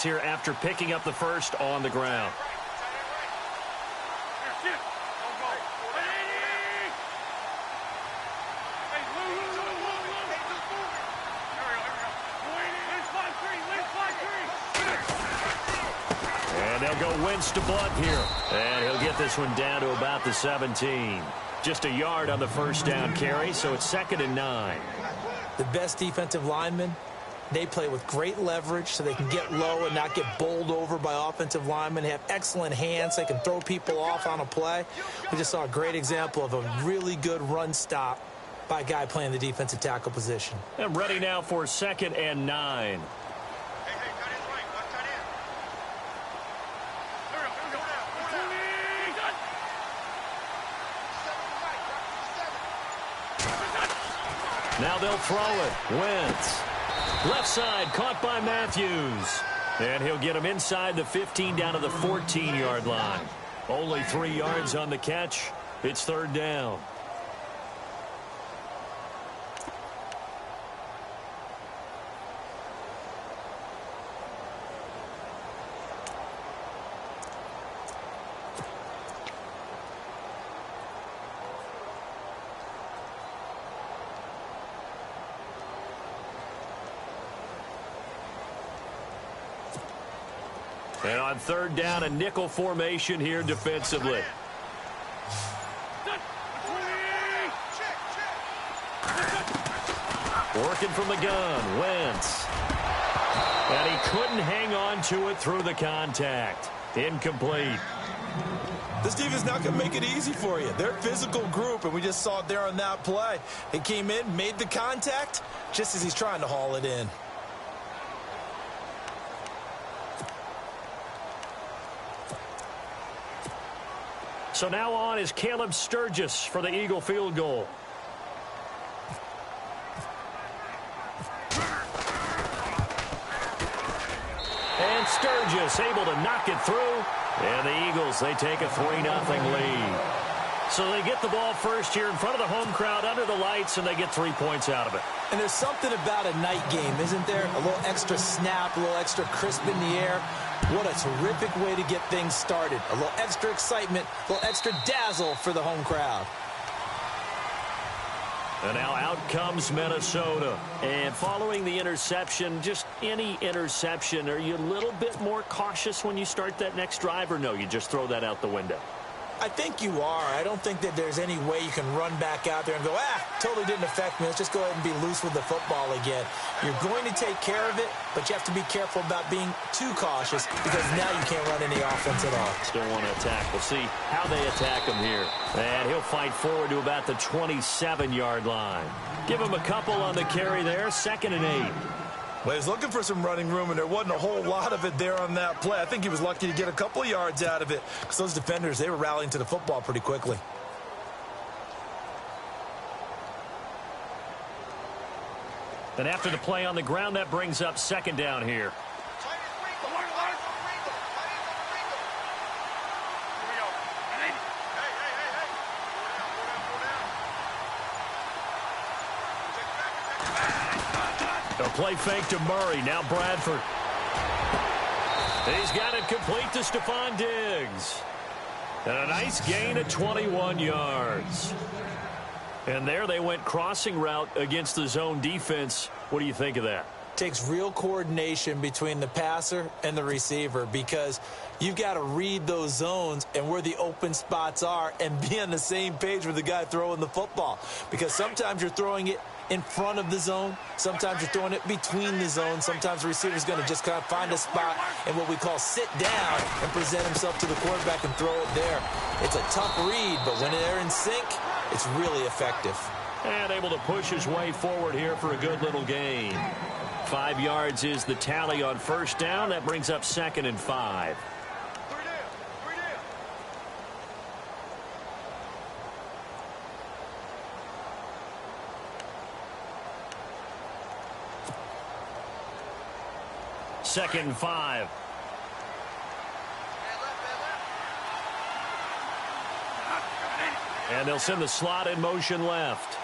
here after picking up the first on the ground. And they'll go Wentz to Blunt here. And he'll get this one down to about the 17. Just a yard on the first down carry, so it's 2nd and 9. The best defensive linemen, they play with great leverage so they can get low and not get bowled over by offensive linemen. They have excellent hands. They can throw people off on a play. We just saw a great example of a really good run stop by a guy playing the defensive tackle position. And ready now for 2nd and 9. Now they'll throw it. Wentz. Left side, caught by Matthews. And he'll get him inside the 15 down to the 14-yard line. Only 3 yards on the catch. It's 3rd down. And on 3rd down, a nickel formation here defensively. Working from the gun, Wentz. And he couldn't hang on to it through the contact. Incomplete. This defense not going to make it easy for you. They're a physical group, and we just saw it there on that play. He came in, made the contact, just as he's trying to haul it in. So now on is Caleb Sturgis for the Eagle field goal. And Sturgis able to knock it through. And the Eagles, they take a 3-0 lead. So they get the ball first here in front of the home crowd under the lights, and they get 3 points out of it. And there's something about a night game, isn't there? A little extra snap, a little extra crisp in the air. What a terrific way to get things started. A little extra excitement, a little extra dazzle for the home crowd. And now out comes Minnesota. And following the interception, just any interception, are you a little bit more cautious when you start that next drive, or no, you just throw that out the window? I think you are. I don't think that there's any way you can run back out there and go, totally didn't affect me. Let's just go ahead and be loose with the football again. You're going to take care of it, but you have to be careful about being too cautious because now you can't run any offense at all. Still want to attack. We'll see how they attack him here. And he'll fight forward to about the 27-yard line. Give him a couple on the carry there. 2nd and 8. Well, he was looking for some running room, and there wasn't a whole lot of it there on that play. I think he was lucky to get a couple of yards out of it because those defenders, they were rallying to the football pretty quickly. Then after the play on the ground, that brings up 2nd down here. A play fake to Murray. Now Bradford. He's got it complete to Stephon Diggs. And a nice gain of 21 yards. And there they went crossing route against the zone defense. What do you think of that? Takes real coordination between the passer and the receiver because you've got to read those zones and where the open spots are and be on the same page with the guy throwing the football. Because sometimes you're throwing it in front of the zone. Sometimes you're throwing it between the zones. Sometimes the receiver's going to just kind of find a spot and what we call sit down and present himself to the quarterback and throw it there. It's a tough read, but when they're in sync, it's really effective. And able to push his way forward here for a good little gain. 5 yards is the tally on 1st down. That brings up 2nd and 5. Second and 5. And they'll send the slot in motion left.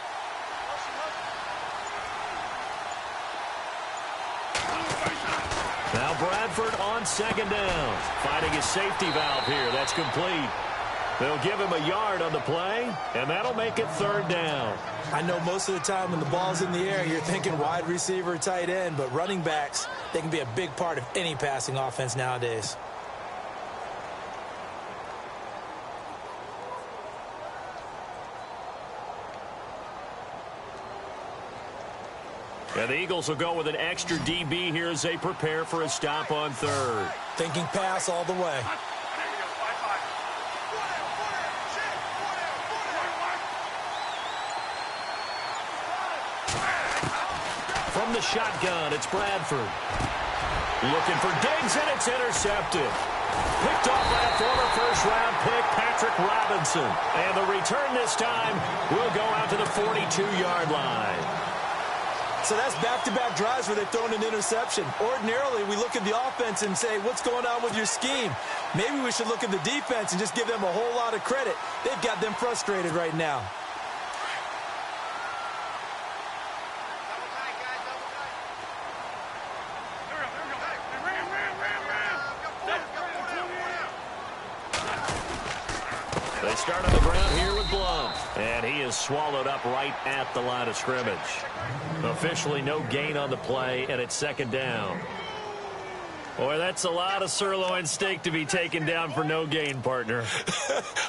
Now Bradford on second down. Finding his safety valve here. That's complete. They'll give him a yard on the play, and that'll make it third down. I know most of the time when the ball's in the air, you're thinking wide receiver, tight end, but running backs, they can be a big part of any passing offense nowadays. And the Eagles will go with an extra DB here as they prepare for a stop on third. Thinking pass all the way. From the shotgun, it's Bradford. Looking for Diggs, and it's intercepted. Picked off by a former first-round pick, Patrick Robinson. And the return this time will go out to the 42-yard line. So that's back-to-back drives where they've thrown an interception. Ordinarily, we look at the offense and say, what's going on with your scheme? Maybe we should look at the defense and just give them a whole lot of credit. They've got them frustrated right now. They start on the ground here with Blunt. And he is swallowed up right at the line of scrimmage. Officially no gain on the play, and it's second down. Boy, that's a lot of sirloin steak to be taken down for no gain, partner.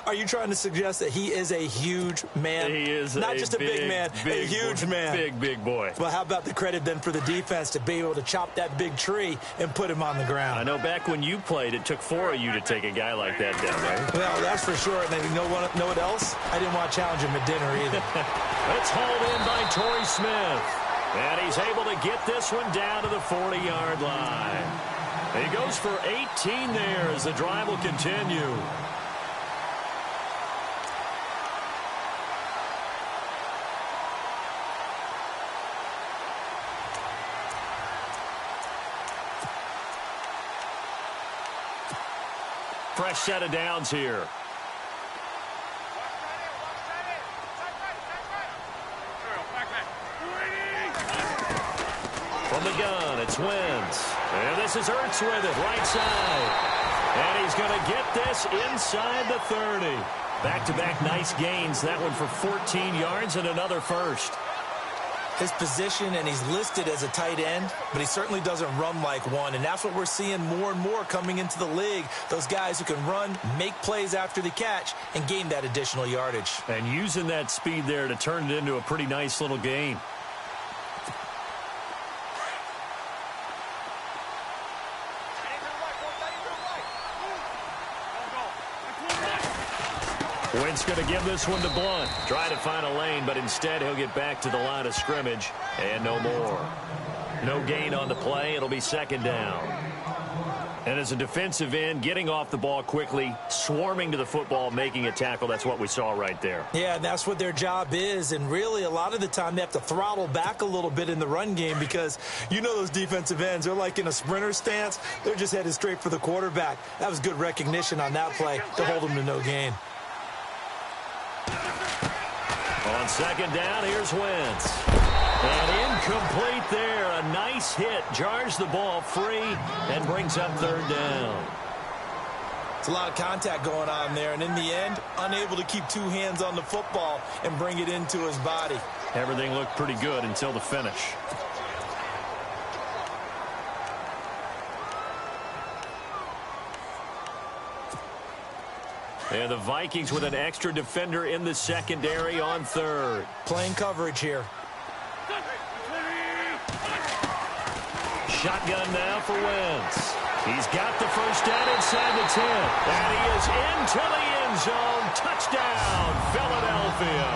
Are you trying to suggest that he is a huge man? He is not just a big man, a huge man. Big boy. Well, how about the credit then for the defense to be able to chop that big tree and put him on the ground? I know back when you played, it took 4 of you to take a guy like that down, right? Well, that's for sure. And then you know what else? I didn't want to challenge him at dinner either. It's hauled in by Torrey Smith. And he's able to get this one down to the 40-yard line. He goes for 18 there as the drive will continue. Fresh set of downs here. From the gun, it's Wentz. And this is Ertz with it, right side. And he's going to get this inside the 30. Back-to-back nice gains. That one for 14 yards and another first. His position, and he's listed as a tight end, but he certainly doesn't run like one. And that's what we're seeing more and more coming into the league. Those guys who can run, make plays after the catch, and gain that additional yardage. And using that speed there to turn it into a pretty nice little gain. Wentz going to give this one to Blunt. Try to find a lane, but instead he'll get back to the line of scrimmage. And no more. No gain on the play. It'll be second down. And as a defensive end, getting off the ball quickly, swarming to the football, making a tackle, that's what we saw right there. Yeah, and that's what their job is. And really, a lot of the time, they have to throttle back a little bit in the run game because you know those defensive ends, they're like in a sprinter stance. They're just headed straight for the quarterback. That was good recognition on that play to hold them to no gain. On second down, here's Wentz. And incomplete there. A nice hit. Jars the ball free and brings up third down. It's a lot of contact going on there. And in the end, unable to keep two hands on the football and bring it into his body. Everything looked pretty good until the finish. And the Vikings with an extra defender in the secondary on third. Playing coverage here. Shotgun now for Wentz. He's got the first down inside the 10. And he is into the end zone. Touchdown, Philadelphia.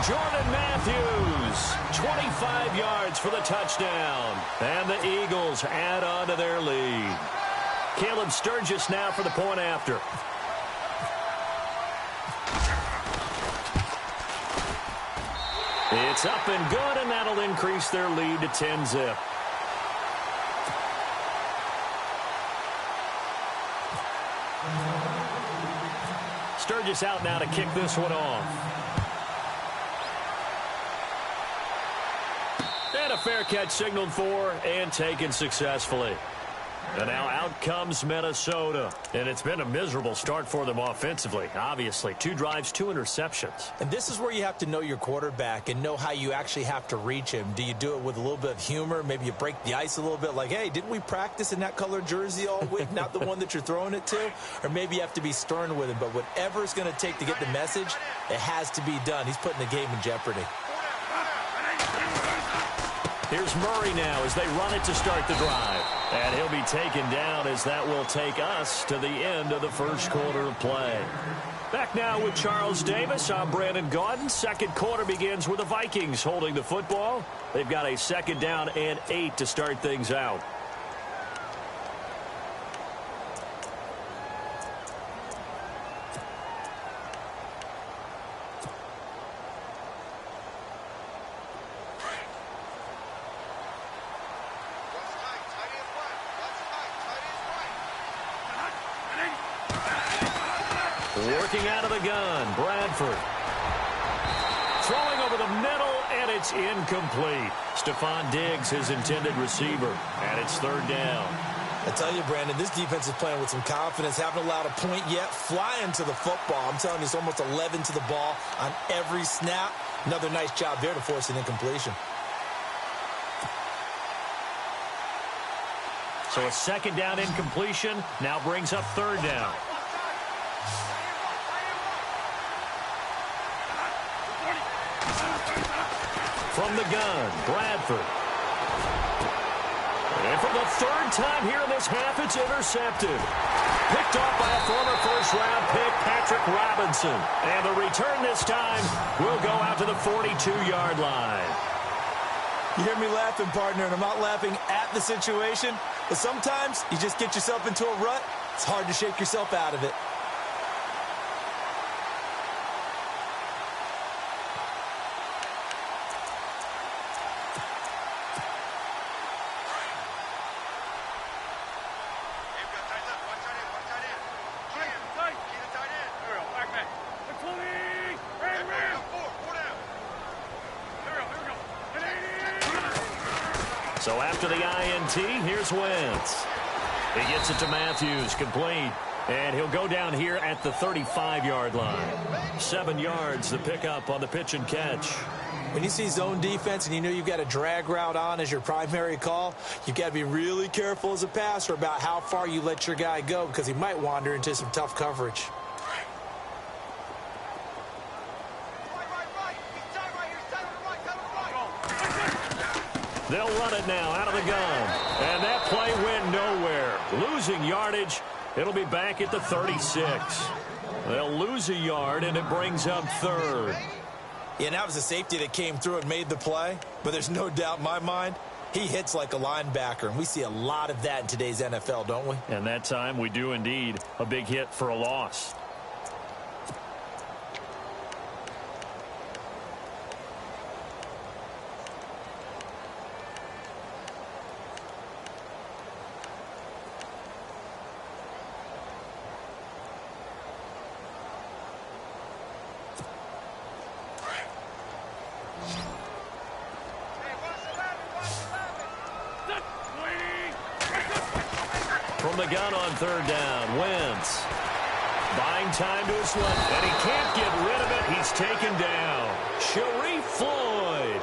Jordan Matthews, 25 yards for the touchdown. And the Eagles add on to their lead. Caleb Sturgis now for the point after. It's up and good, and that'll increase their lead to 10-zip. Sturgis out now to kick this one off. And a fair catch signaled for and taken successfully. And now out comes Minnesota. And it's been a miserable start for them offensively. Obviously, 2 drives, 2 interceptions. And this is where you have to know your quarterback and know how you actually have to reach him. Do you do it with a little bit of humor? Maybe you break the ice a little bit like, hey, didn't we practice in that colored jersey all week? Not the one that you're throwing it to? Or maybe you have to be stern with him. But whatever it's going to take to get the message, it has to be done. He's putting the game in jeopardy. Here's Murray now as they run it to start the drive. And he'll be taken down as that will take us to the end of the first quarter of play. Back now with Charles Davis. I'm Brandon Gaudin. Second quarter begins with the Vikings holding the football. They've got a 2nd down and 8 to start things out. Working out of the gun, Bradford. Throwing over the middle, and it's incomplete. Stephon Diggs, his intended receiver, and it's 3rd down. I tell you, Brandon, this defense is playing with some confidence. Haven't allowed a point yet. Flying to the football. I'm telling you, it's almost 11 to the ball on every snap. Another nice job there to force an incompletion. So a 2nd down incompletion now brings up 3rd down. From the gun, Bradford. And for the 3rd time here in this half, it's intercepted. Picked off by a former first-round pick, Patrick Robinson. And the return this time will go out to the 42-yard line. You hear me laughing, partner, and I'm not laughing at the situation. But sometimes you just get yourself into a rut. It's hard to shake yourself out of it. So after the INT, here's Wentz. He gets it to Matthews, complete. And he'll go down here at the 35-yard line. 7 yards, the pickup on the pitch and catch. When you see zone defense and you know you've got a drag route on as your primary call, you've got to be really careful as a passer about how far you let your guy go because he might wander into some tough coverage. They'll run it now out of the gun. And that play went nowhere. Losing yardage. It'll be back at the 36. They'll lose a yard, and it brings up 3rd. Yeah, and that was a safety that came through and made the play. But there's no doubt in my mind, he hits like a linebacker. And we see a lot of that in today's NFL, don't we? And that time we do indeed. A big hit for a loss. From the gun on 3rd down, Wentz. Buying time to his left, and he can't get rid of it. He's taken down. Sharif Floyd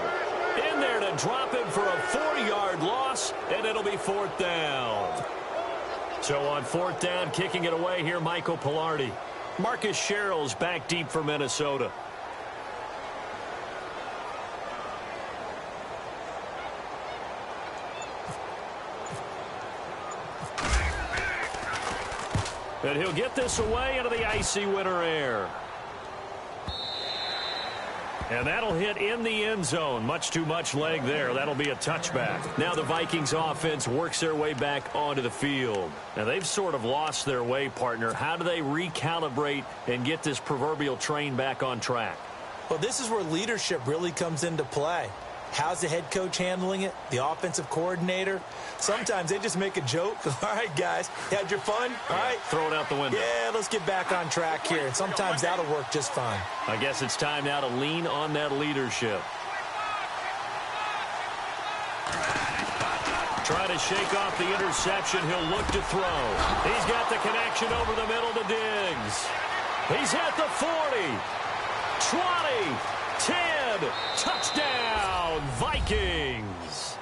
in there to drop him for a 4-yard loss, and it'll be 4th down. So on 4th down, kicking it away here, Michael Pilardi. Marcus Sherrill's back deep for Minnesota. And he'll get this away into the icy winter air. And that'll hit in the end zone. Much too much leg there. That'll be a touchback. Now the Vikings offense works their way back onto the field. Now they've sort of lost their way, partner. How do they recalibrate and get this proverbial train back on track? Well, this is where leadership really comes into play. How's the head coach handling it? The offensive coordinator? Sometimes they just make a joke. All right, guys, you had your fun? All right. Throw it out the window. Yeah, let's get back on track here. And sometimes that'll work just fine. I guess it's time now to lean on that leadership. Trying to shake off the interception. He'll look to throw. He's got the connection over the middle to Diggs. He's at the 40, 20, 10. Touchdown, Vikings.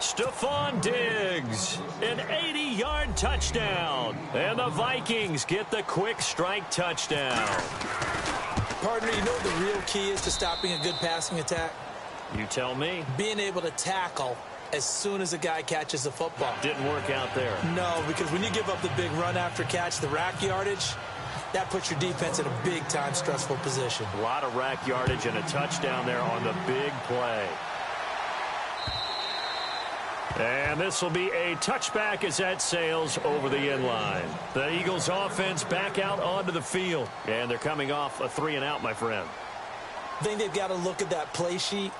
Stephon Diggs, an 80-yard touchdown. And the Vikings get the quick strike touchdown. Partner, you know what the real key is to stopping a good passing attack? You tell me. Being able to tackle as soon as a guy catches the football. Didn't work out there. No, because when you give up the big run after catch, the rack yardage, that puts your defense in a big-time stressful position. A lot of rack yardage and a touchdown there on the big play. And this will be a touchback as that sails over the end line. The Eagles offense back out onto the field. And they're coming off a 3-and-out, my friend. I think they've got to look at that play sheet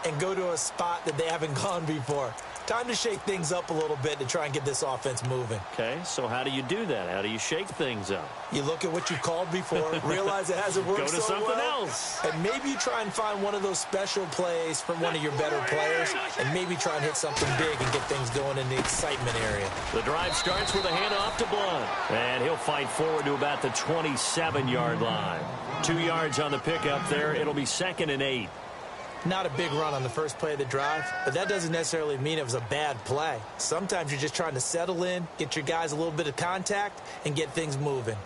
and go to a spot that they haven't gone before. Time to shake things up a little bit to try and get this offense moving. Okay, so how do you do that? How do you shake things up? You look at what you called before, realize it hasn't worked Go to so something well, else. and maybe you try and find one of those special plays from one of your better players, and maybe try and hit something big and get things going in the excitement area. The drive starts with a handoff to Blunt, and he'll fight forward to about the 27-yard line. 2 yards on the pickup there. It'll be 2nd and 8. Not a big run on the first play of the drive, but that doesn't necessarily mean it was a bad play. Sometimes you're just trying to settle in, get your guys a little bit of contact, and get things moving.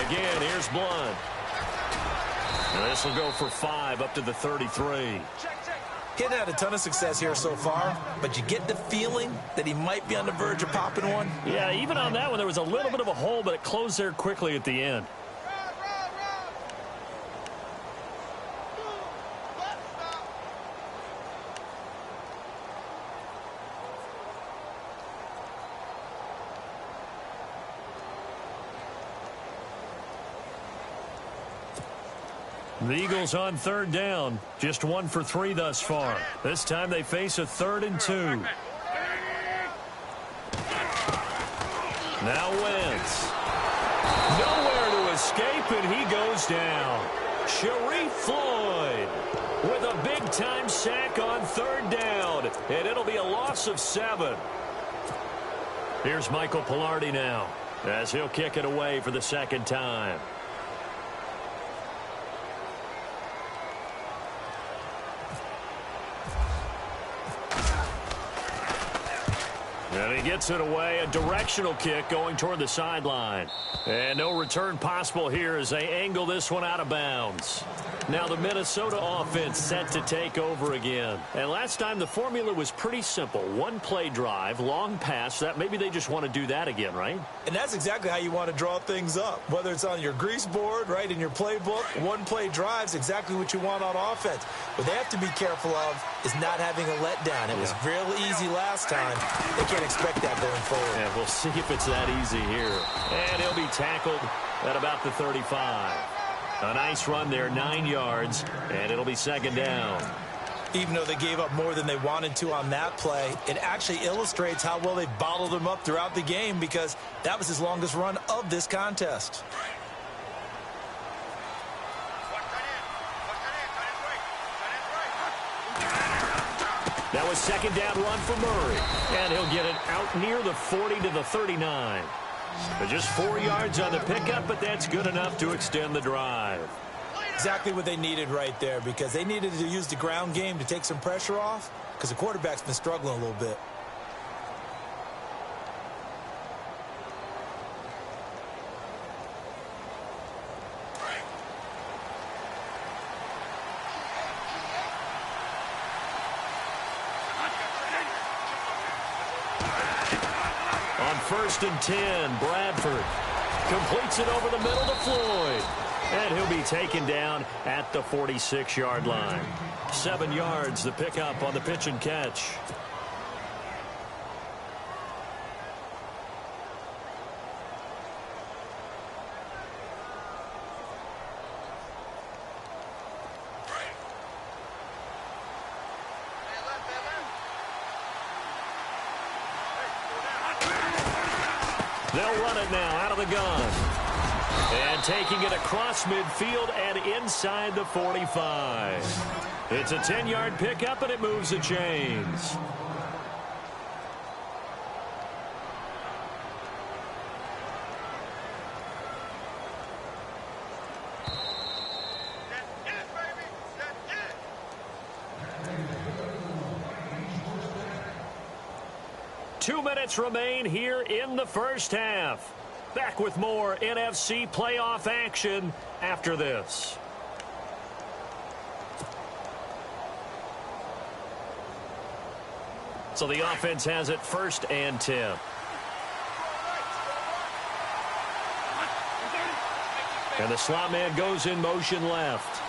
Again, here's Blunt. And this will go for 5 up to the 33. He's had a ton of success here so far, but you get the feeling that he might be on the verge of popping one. Yeah, even on that one, there was a little bit of a hole, but it closed there quickly at the end. The Eagles on 3rd down. Just 1 for 3 thus far. This time they face a 3rd and 2. Now Wentz. Nowhere to escape, and he goes down. Sharif Floyd with a big-time sack on 3rd down, and it'll be a loss of 7. Here's Michael Pilardi now as he'll kick it away for the 2nd time. And he gets it away, a directional kick going toward the sideline. And no return possible here as they angle this one out of bounds. Now the Minnesota offense set to take over again. And last time the formula was pretty simple. 1-play drive, long pass. That maybe they just want to do that again, right? And that's exactly how you want to draw things up. Whether it's on your grease board, right, in your playbook, 1-play drive's exactly what you want on offense. What they have to be careful of is not having a letdown. It was real easy last time. They can't expect that going forward. And we'll see if it's that easy here. And he'll be tackled at about the 35. A nice run there, 9 yards, and it'll be 2nd down. Even though they gave up more than they wanted to on that play, it actually illustrates how well they bottled him up throughout the game because that was his longest run of this contest. That was 2nd down run for Murray, and he'll get it out near the 40 to the 39. Just 4 yards on the pickup, but that's good enough to extend the drive. Exactly what they needed right there because they needed to use the ground game to take some pressure off because the quarterback's been struggling a little bit. On 1st and 10, Bradford completes it over the middle to Floyd. And he'll be taken down at the 46-yard line. 7 yards, the pickup on the pitch and catch. They'll run it now out of the gun. And taking it across midfield and inside the 45. It's a 10-yard pickup, and it moves the chains. Two minutes remain here in the first half. Back with more NFC playoff action after this. So the offense has it 1st and 10. And the slot man goes in motion left.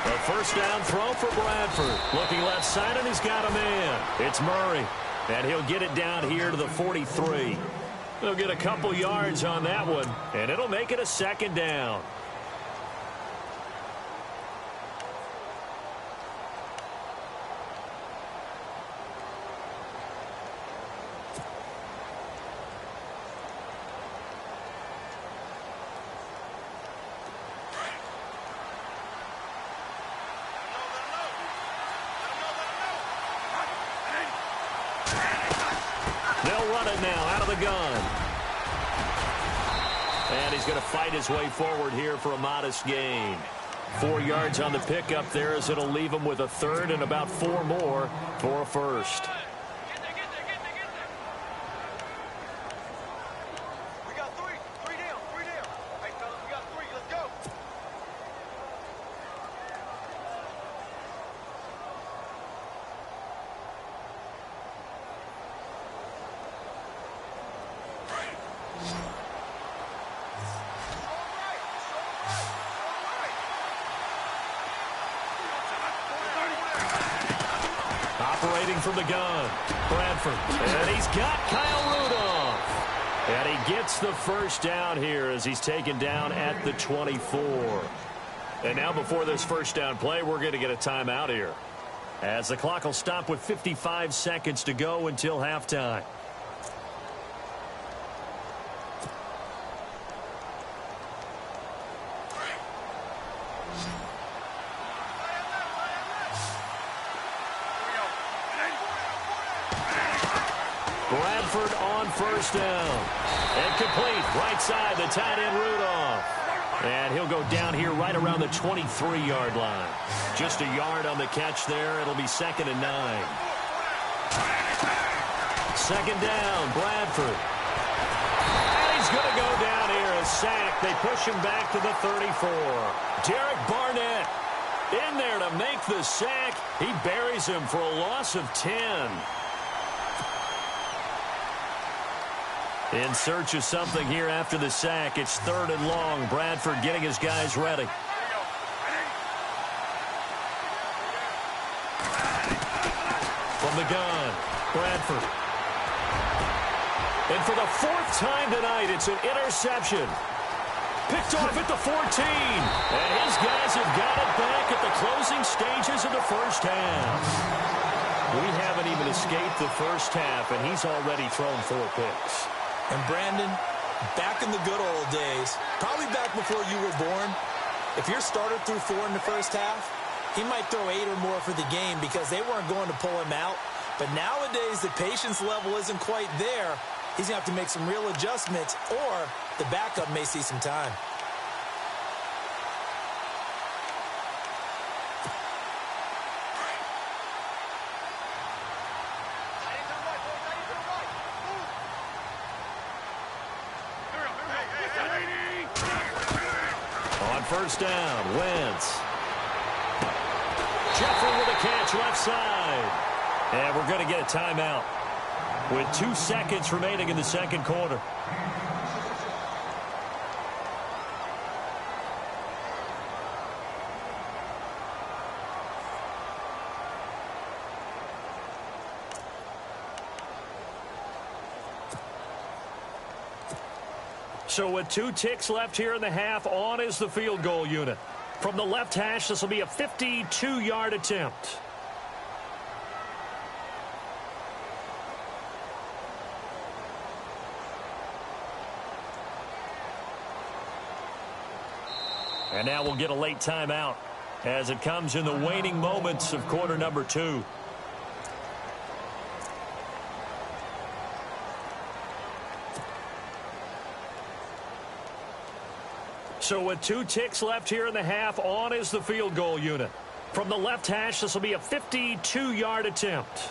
A first down throw for Bradford. Looking left side, and he's got a man. It's Murray. And he'll get it down here to the 43. He'll get a couple yards on that one, and it'll make it a 2nd down. They'll run it now out of the gun. And he's going to fight his way forward here for a modest gain. 4 yards on the pickup there, as it'll leave him with a 3rd and about 4 more for a 1st. We got three down. Hey, fellas, we got 3. Let's go. Operating from the gun, Bradford. And he's got Kyle Rudolph. And he gets the 1st down here as he's taken down at the 24. And now before this 1st down play, we're going to get a timeout here, as the clock will stop with 55 seconds to go until halftime. Bradford on 1st down. And complete. Right side, the tight end Rudolph. And he'll go down here right around the 23-yard line. Just a yard on the catch there. It'll be 2nd and 9. 2nd down, Bradford. And he's going to go down here, a sack. They push him back to the 34. Derek Barnett in there to make the sack. He buries him for a loss of 10. In search of something here after the sack. It's 3rd and long. Bradford getting his guys ready. From the gun, Bradford. And for the 4th time tonight, it's an interception. Picked off at the 14. And his guys have got it back at the closing stages of the 1st half. We haven't even escaped the 1st half, and he's already thrown 4 picks. And Brandon, back in the good old days, probably back before you were born, if your starter threw 4 in the 1st half, he might throw 8 or more for the game because they weren't going to pull him out. But nowadays, the patience level isn't quite there. He's going to have to make some real adjustments, or the backup may see some time. On 1st down, Wentz. Jeffrey with a catch left side. And we're going to get a timeout with 2 seconds remaining in the 2nd quarter. So with 2 ticks left here in the half, on is the field goal unit. From the left hash, this will be a 52-yard attempt. And now we'll get a late timeout as it comes in the waning moments of quarter number 2. So with 2 ticks left here in the half, on is the field goal unit. From the left hash, this will be a 52-yard attempt.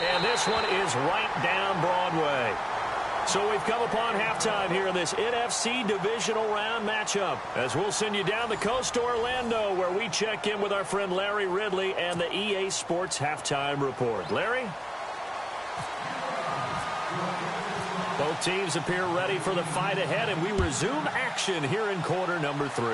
And this one is right down Broadway. So we've come upon halftime here in this NFC divisional round matchup, as we'll send you down the coast to Orlando, where we check in with our friend Larry Ridley and the EA Sports Halftime Report. Larry? Both teams appear ready for the fight ahead, and we resume action here in quarter number 3.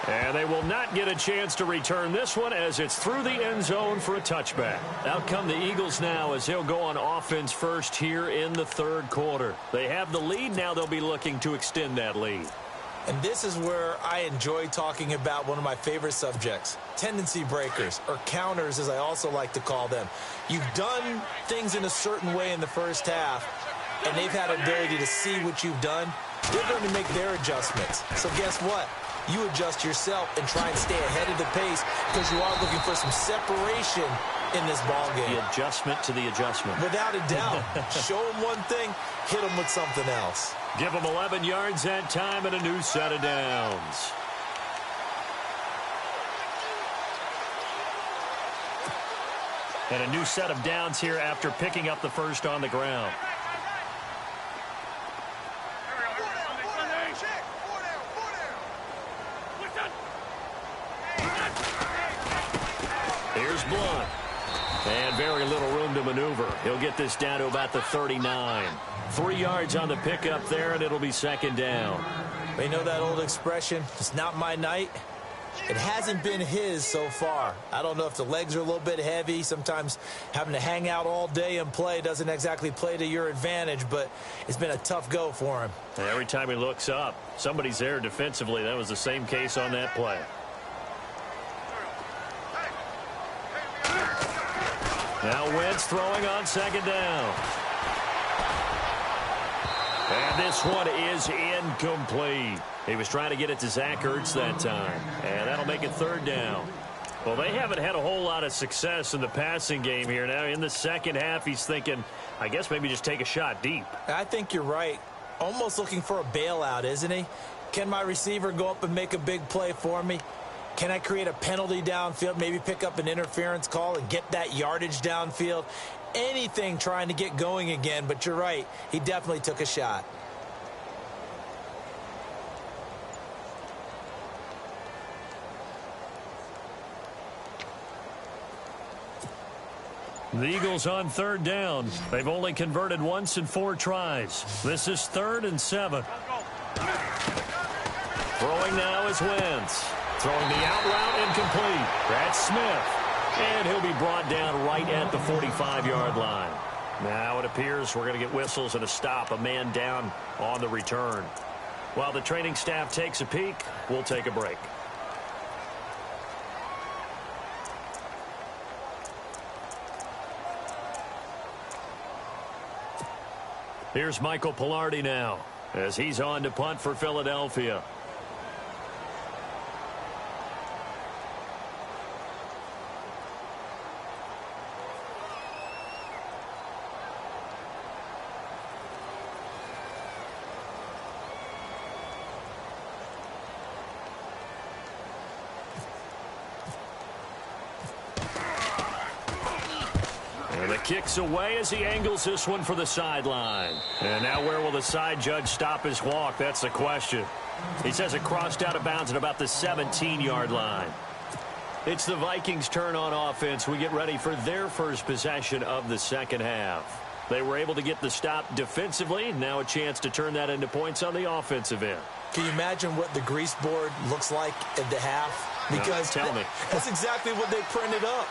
And they will not get a chance to return this one, as it's through the end zone for a touchback. Out come the Eagles now, as they'll go on offense first here in the third quarter. They have the lead. Now they'll be looking to extend that lead. And this is where I enjoy talking about one of my favorite subjects, tendency breakers, or counters as I also like to call them. You've done things in a certain way in the first half, and they've had an ability to see what you've done. They're going to make their adjustments. So guess what? You adjust yourself and try and stay ahead of the pace, because you are looking for some separation in this ball game. The adjustment to the adjustment. Without a doubt. Show them one thing, hit them with something else. Give them 11 yards that time and a new set of downs. And a new set of downs here after picking up the first on the ground. Here's Blunt. And very little room to maneuver. He'll get this down to about the 39. 3 yards on the pickup there, and it'll be second down. They know that old expression, it's not my night. It hasn't been his so far. I don't know if the legs are a little bit heavy. Sometimes having to hang out all day and play doesn't exactly play to your advantage, but it's been a tough go for him. And every time he looks up, somebody's there defensively. That was the same case on that play. Now Wentz throwing on second down. And this one is incomplete. He was trying to get it to Zach Ertz that time. And that'll make it third down. Well, they haven't had a whole lot of success in the passing game here. Now, in the second half, he's thinking, I guess maybe just take a shot deep. I think you're right. Almost looking for a bailout, isn't he? Can my receiver go up and make a big play for me? Can I create a penalty downfield, maybe pick up an interference call and get that yardage downfield? Anything trying to get going again, but you're right. He definitely took a shot. The Eagles on third down. They've only converted once in 4 tries. This is 3rd and 7. Throwing now is Wentz. Throwing the out route incomplete. That's Smith. And he'll be brought down right at the 45-yard line. Now it appears we're going to get whistles and a stop. A man down on the return. While the training staff takes a peek, we'll take a break. Here's Michael Pilardi now, as he's on to punt for Philadelphia. And the kick's away as he angles this one for the sideline. And now where will the side judge stop his walk? That's the question. He says it crossed out of bounds at about the 17-yard line. It's the Vikings' turn on offense. We get ready for their first possession of the second half. They were able to get the stop defensively. Now a chance to turn that into points on the offensive end. Can you imagine what the grease board looks like at the half? Because no, tell me. That's exactly what they printed up.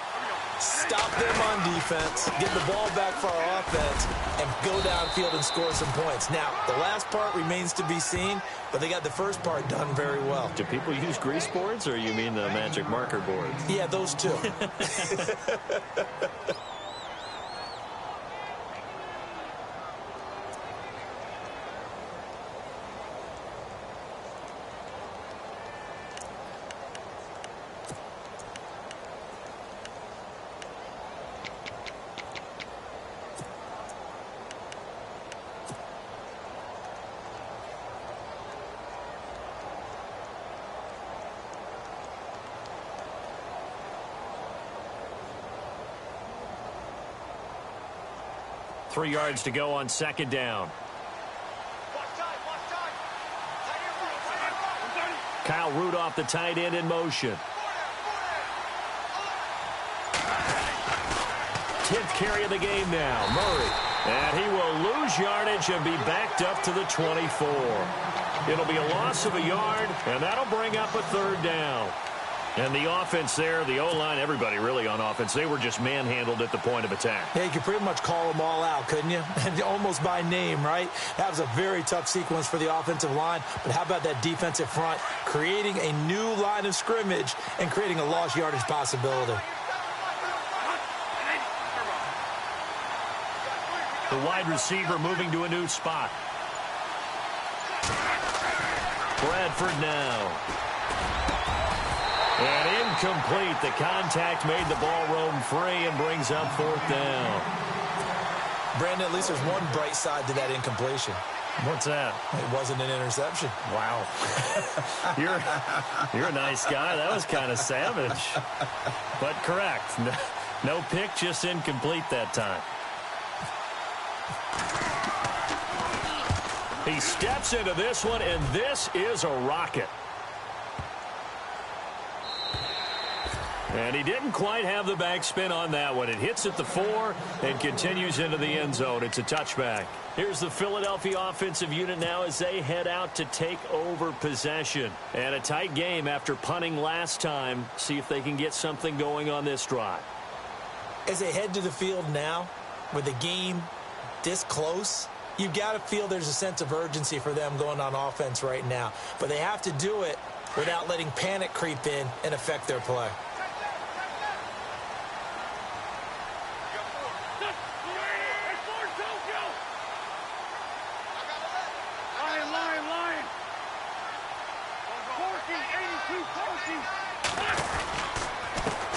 Stop them on defense, get the ball back for our offense, and go downfield and score some points. Now, the last part remains to be seen, but they got the first part done very well. Do people use grease boards, or you mean the magic marker boards? Yeah, those two. 3 yards to go on second down. Watch time, watch time. Tight end run. Kyle Rudolph, the tight end, in motion. 10th carry of the game now. Murray. And he will lose yardage and be backed up to the 24. It'll be a loss of a yard, and that'll bring up a third down. And the offense there, the O-line, everybody really on offense, they were just manhandled at the point of attack. Yeah, you could pretty much call them all out, couldn't you? And almost by name, right? That was a very tough sequence for the offensive line. But how about that defensive front creating a new line of scrimmage and creating a lost yardage possibility? The wide receiver moving to a new spot. Bradford now. And incomplete. The contact made the ball roam free and brings up fourth down. Brandon, at least there's one bright side to that incompletion. What's that? It wasn't an interception. Wow. You're a nice guy. That was kind of savage. But correct. No pick, just incomplete that time. He steps into this one, and this is a rocket. And he didn't quite have the backspin on that one. It hits at the 4 and continues into the end zone. It's a touchback. Here's the Philadelphia offensive unit now as they head out to take over possession. And a tight game after punting last time. See if they can get something going on this drive. As they head to the field now, with the game this close, you've got to feel there's a sense of urgency for them going on offense right now. But they have to do it without letting panic creep in and affect their play.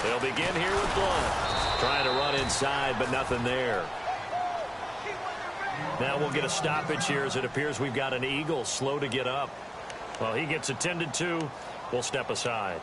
They'll begin here with Blunt. Trying to run inside, but nothing there. Now we'll get a stoppage here as it appears we've got an Eagle slow to get up. Well, he gets attended to. We'll step aside.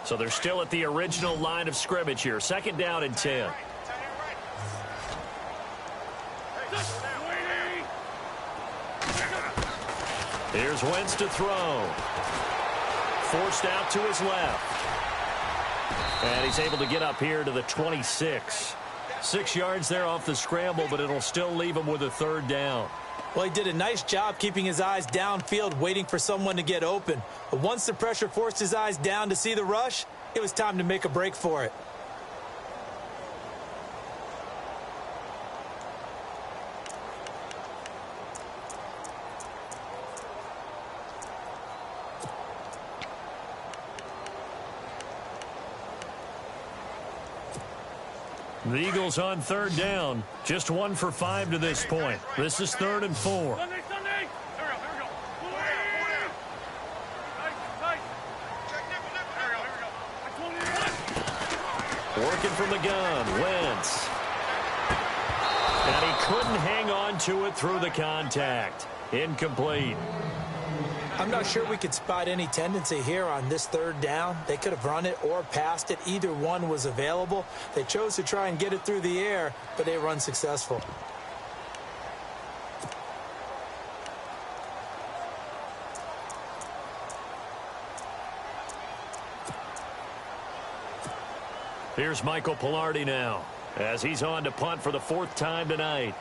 So they're still at the original line of scrimmage here. Second down and 10. Here's Wentz to throw. Forced out to his left. And he's able to get up here to the 26. 6 yards there off the scramble, but it'll still leave him with a third down. Well, he did a nice job keeping his eyes downfield, waiting for someone to get open. But once the pressure forced his eyes down to see the rush, it was time to make a break for it. The Eagles on third down. Just 1 for 5 to this point. This is 3rd and 4. Sunday. Here we go. Tight. Check nipple. Here we go. Working from the gun. Wentz. And he couldn't hang on to it through the contact. Incomplete. I'm not sure we could spot any tendency here on this third down. They could have run it or passed it. Either one was available. They chose to try and get it through the air, but they were unsuccessful. Here's Michael Pilardi now as he's on to punt for the 4th time tonight.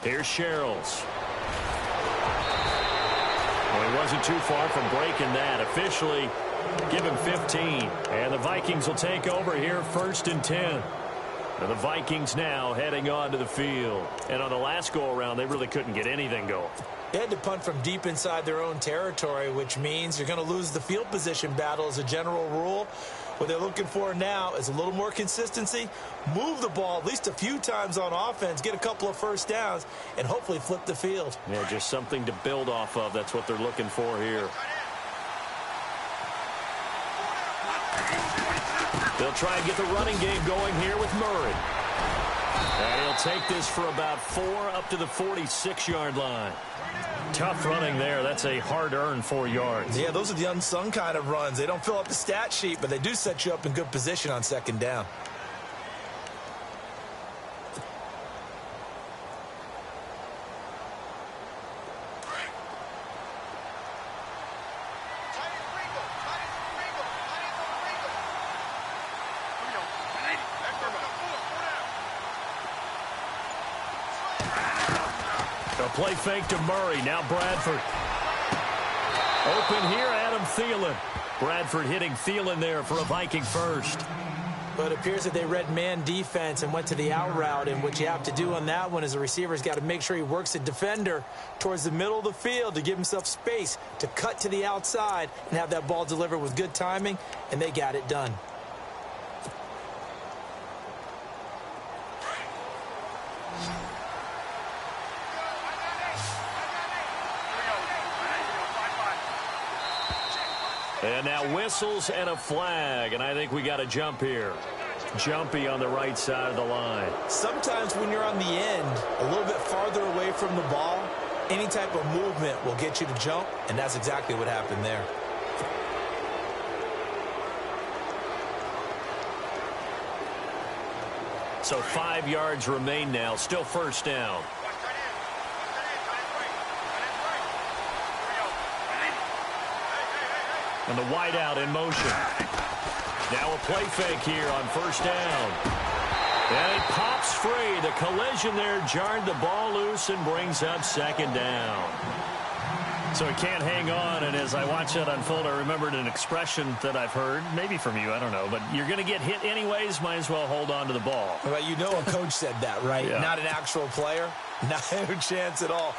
Here's Sherrills. Well, he wasn't too far from breaking that. Officially, give him 15. And the Vikings will take over here 1st and 10. And the Vikings now heading onto the field. And on the last go-around, they really couldn't get anything going. They had to punt from deep inside their own territory, which means you're going to lose the field position battle as a general rule. What they're looking for now is a little more consistency, move the ball at least a few times on offense, get a couple of first downs, and hopefully flip the field. Yeah, just something to build off of. That's what they're looking for here. They'll try and get the running game going here with Murray. And he'll take this for about 4 up to the 46-yard line. Tough running there. That's a hard-earned 4 yards. Yeah, those are the unsung kind of runs. They don't fill up the stat sheet, but they do set you up in good position on second down. A play fake to Murray. Now Bradford. Open here, Adam Thielen. Bradford hitting Thielen there for a Viking first. But it appears that they read man defense and went to the out route. And what you have to do on that one is the receiver's got to make sure he works the defender towards the middle of the field to give himself space to cut to the outside and have that ball delivered with good timing. And they got it done. And now whistles and a flag, and I think we got a jump here. Jumpy on the right side of the line. Sometimes when you're on the end, a little bit farther away from the ball, any type of movement will get you to jump, and that's exactly what happened there. So 5 yards remain now, still first down. And the wideout in motion. Now a play fake here on first down. And it pops free. The collision there jarred the ball loose and brings up second down. So he can't hang on, and as I watch that unfold, I remembered an expression that I've heard, maybe from you, I don't know, but you're going to get hit anyways, might as well hold on to the ball. Well, you know a coach said that, right? Yeah. Not an actual player. No chance at all.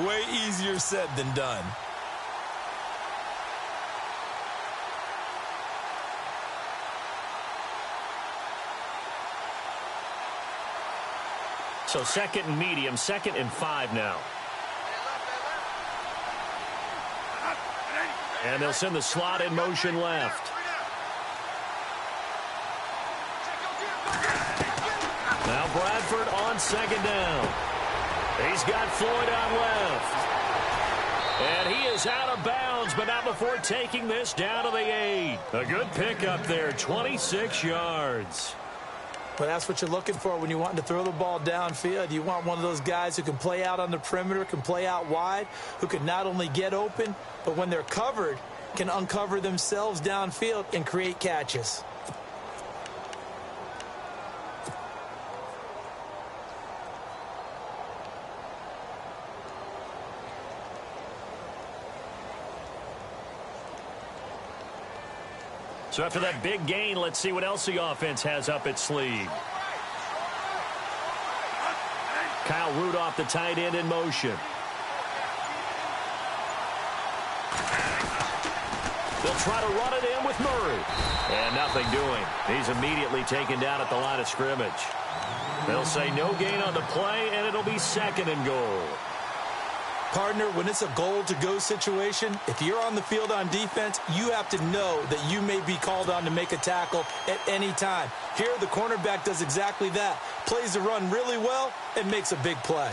Way easier said than done. So second and medium, 2nd and 5 now. And they'll send the slot in motion left. Now Bradford on second down. He's got Floyd on left. And he is out of bounds, but not before taking this down to the 8. A good pickup there, 26 yards. Well, that's what you're looking for when you're wanting to throw the ball downfield. You want one of those guys who can play out on the perimeter, can play out wide, who can not only get open, but when they're covered, can uncover themselves downfield and create catches. So after that big gain, let's see what else the offense has up its sleeve. Kyle Rudolph, the tight end, in motion. They'll try to run it in with Murray. And nothing doing. He's immediately taken down at the line of scrimmage. They'll say no gain on the play, and it'll be 2nd and goal. Partner, when it's a goal-to-go situation, if you're on the field on defense, you have to know that you may be called on to make a tackle at any time. Here, the cornerback does exactly that. Plays the run really well and makes a big play.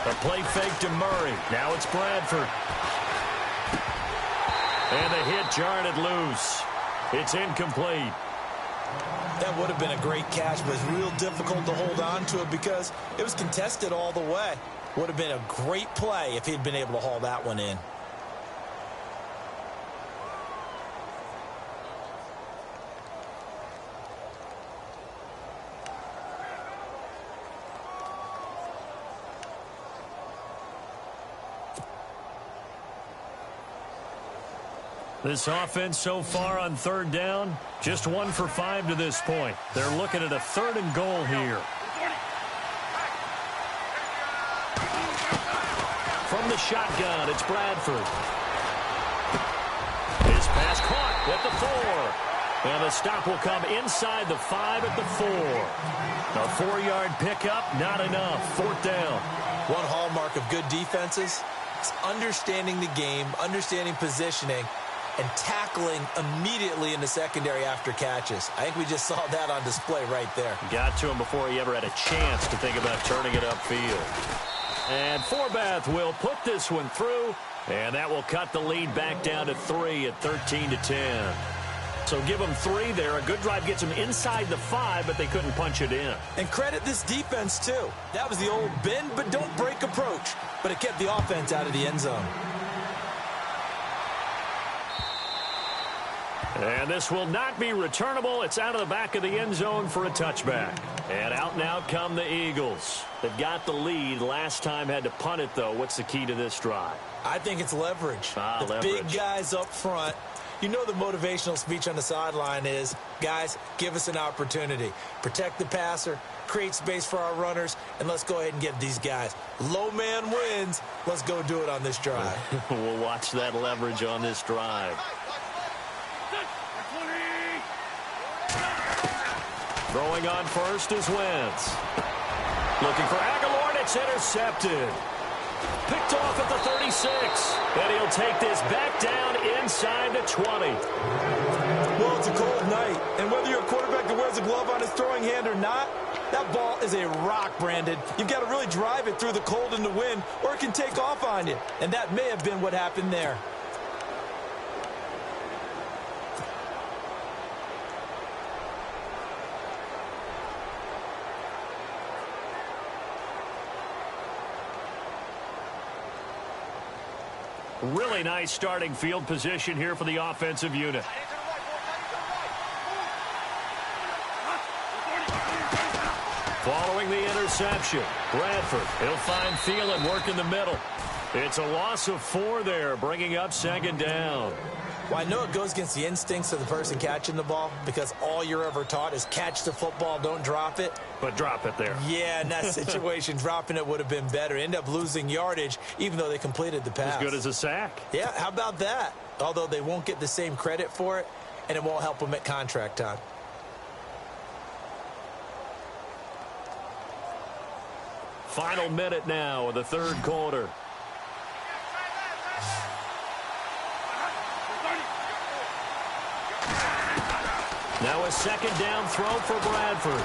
A play fake to Murray. Now it's Bradford. And the hit jarred it loose. It's incomplete. That would have been a great catch, but it's real difficult to hold on to it because it was contested all the way. Would have been a great play if he'd been able to haul that one in. This offense so far on third down, just 1 for 5 to this point. They're looking at a 3rd and goal here. From the shotgun, it's Bradford. His pass caught at the 4. And the stop will come inside the 5 at the 4. A 4-yard pickup, not enough. 4th down. One hallmark of good defenses is understanding the game, understanding positioning, and tackling immediately in the secondary after catches. I think we just saw that on display right there. Got to him before he ever had a chance to think about turning it upfield. And Forbath will put this one through, and that will cut the lead back down to 3 at 13-10. So give them 3 there. A good drive gets them inside the 5, but they couldn't punch it in. And credit this defense, too. That was the old bend but don't break approach, but it kept the offense out of the end zone. And this will not be returnable. It's out of the back of the end zone for a touchback. And out and out come the Eagles. They've got the lead. Last time had to punt it, though. What's the key to this drive? I think it's leverage. The leverage. Big guys up front. You know the motivational speech on the sideline is, guys, give us an opportunity. Protect the passer, create space for our runners, and let's go ahead and get these guys. Low man wins. Let's go do it on this drive. We'll watch that leverage on this drive. Throwing on first is Wentz. Looking for Aguilar, and it's intercepted. Picked off at the 36. And he'll take this back down inside the 20. Well, it's a cold night. And whether you're a quarterback that wears a glove on his throwing hand or not, that ball is a rock, Brandon. You've got to really drive it through the cold and the wind, or it can take off on you. And that may have been what happened there. Really nice starting field position here for the offensive unit. Following the interception, Bradford, he'll find Thielen work in the middle. It's a loss of 4 there, bringing up 2nd down. Well, I know it goes against the instincts of the person catching the ball because all you're ever taught is catch the football, don't drop it. But drop it there. Yeah, in that situation, dropping it would have been better. End up losing yardage, even though they completed the pass. As good as a sack. Yeah, how about that? Although they won't get the same credit for it, and it won't help them at contract time. Final minute now of the 3rd quarter. Now a 2nd down throw for Bradford.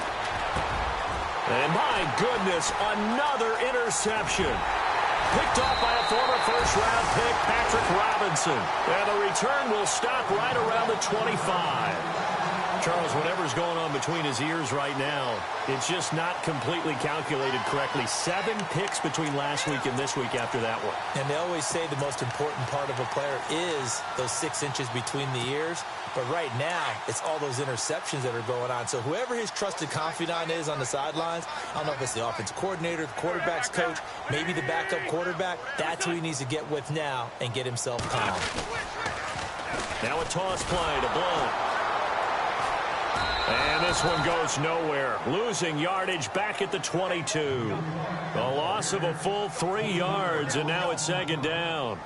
And my goodness, another interception. Picked off by a former first-round pick, Patrick Robinson. And the return will stop right around the 25. Charles, whatever's going on between his ears right now, it's just not completely calculated correctly. 7 picks between last week and this week after that one. And they always say the most important part of a player is those 6 inches between the ears. But right now, it's all those interceptions that are going on. So whoever his trusted confidant is on the sidelines, I don't know if it's the offensive coordinator, the quarterback's coach, maybe the backup quarterback, that's who he needs to get with now and get himself calm. Now a toss play to Blount. And this one goes nowhere. Losing yardage back at the 22. A loss of a full 3 yards, and now it's 2nd down.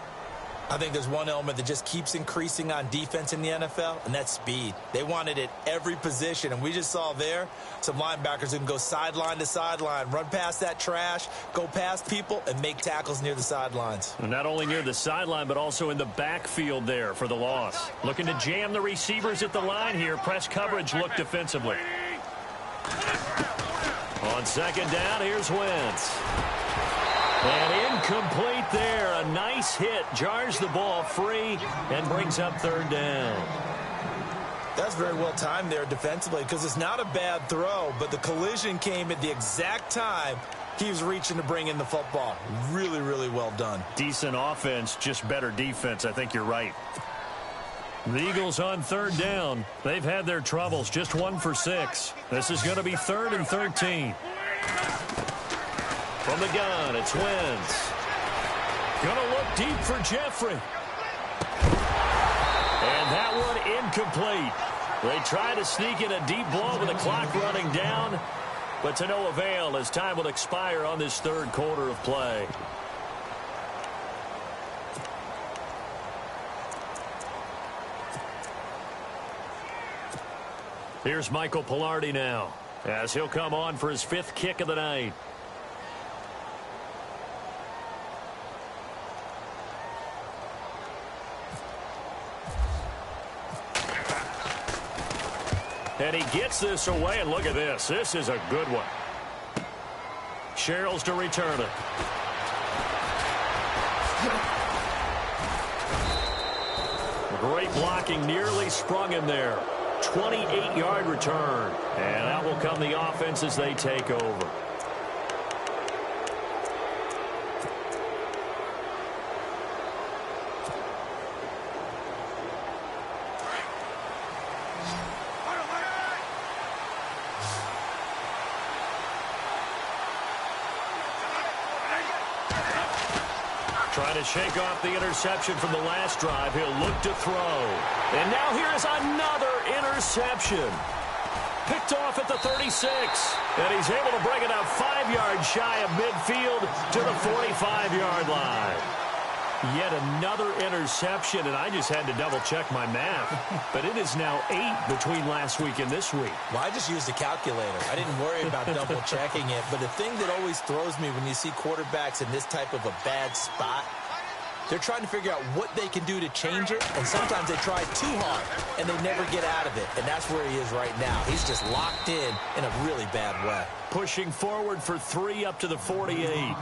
I think there's one element that just keeps increasing on defense in the NFL, and that's speed. They want it at every position, and we just saw there some linebackers who can go sideline to sideline, run past that trash, go past people, and make tackles near the sidelines. And not only near the sideline, but also in the backfield there for the loss. Looking to jam the receivers at the line here. Press coverage look defensively. On 2nd down, here's Wentz. And incomplete there. A nice hit. Jars the ball free and brings up 3rd down. That's very well timed there defensively because it's not a bad throw, but the collision came at the exact time he was reaching to bring in the football. Really, really well done. Decent offense, just better defense. I think you're right. The Eagles on third down. They've had their troubles, just 1 for 6. This is going to be 3rd and 13. From the gun, it's Wentz. Going to look deep for Jeffrey. And that one incomplete. They try to sneak in a deep ball with the clock running down, but to no avail as time will expire on this third quarter of play. Here's Michael Pilardi now as he'll come on for his 5th kick of the night. And he gets this away, and look at this. This is a good one. Sherrills to return it. Great blocking, nearly sprung him there. 28-yard return. And out will come the offense as they take over. Trying to shake off the interception from the last drive. He'll look to throw. And now here is another interception. Picked off at the 36. And he's able to bring it up 5 yards shy of midfield to the 45-yard line. Yet another interception, and I just had to double-check my math. But it is now 8 between last week and this week. Well, I just used a calculator. I didn't worry about double-checking it. But the thing that always throws me when you see quarterbacks in this type of a bad spot, they're trying to figure out what they can do to change it, and sometimes they try too hard, and they never get out of it. And that's where he is right now. He's just locked in a really bad way. Pushing forward for 3 up to the 48.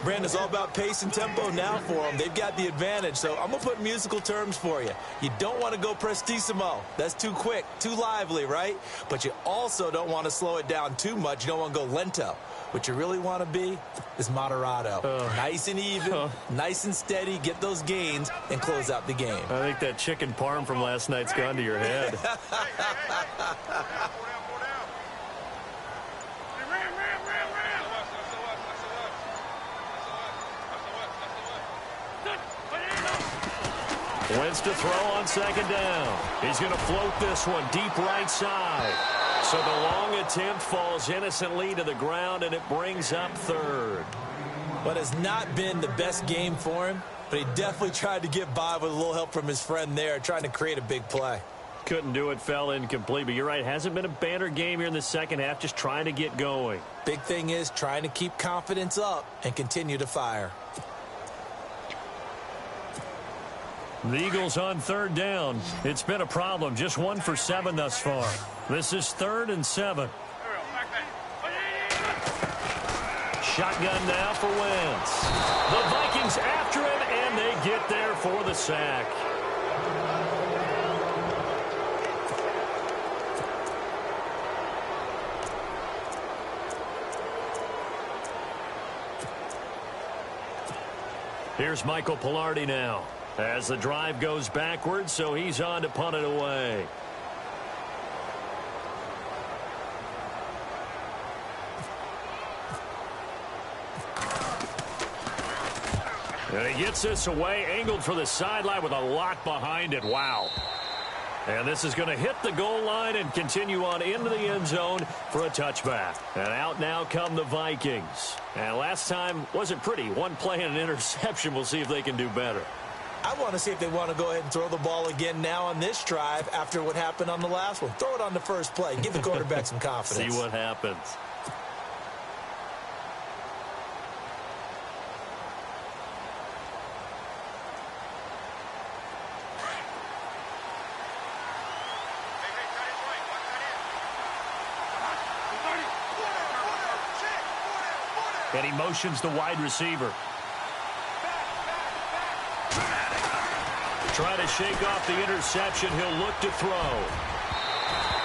Brandon, it's all about pace and tempo now for them. They've got the advantage, so I'm going to put musical terms for you. You don't want to go prestissimo. That's too quick, too lively, right? But you also don't want to slow it down too much. You don't want to go lento. What you really want to be is moderato. Nice and even, nice and steady, get those gains, and close out the game. I think that chicken parm from last night's gone to your head. Wentz to throw on 2nd down. He's going to float this one deep right side. So the long attempt falls innocently to the ground, and it brings up 3rd. But it's not been the best game for him, but he definitely tried to get by with a little help from his friend there, trying to create a big play. Couldn't do it, fell incomplete. But you're right, hasn't been a banner game here in the second half, just trying to get going. Big thing is trying to keep confidence up and continue to fire. The Eagles on 3rd down. It's been a problem. Just 1 for 7 thus far. This is 3rd and 7. Shotgun now for Wentz. The Vikings after him, and they get there for the sack. Here's Michael Pilardi now. As the drive goes backwards, so he's on to punt it away. And he gets this away, angled for the sideline with a lot behind it. Wow. And this is going to hit the goal line and continue on into the end zone for a touchback. And out now come the Vikings. And last time wasn't pretty. One play and an interception. We'll see if they can do better. I want to see if they want to go ahead and throw the ball again now on this drive after what happened on the last one. Throw it on the first play. Give the quarterback some confidence. See what happens. And he motions the wide receiver. Try to shake off the interception. He'll look to throw.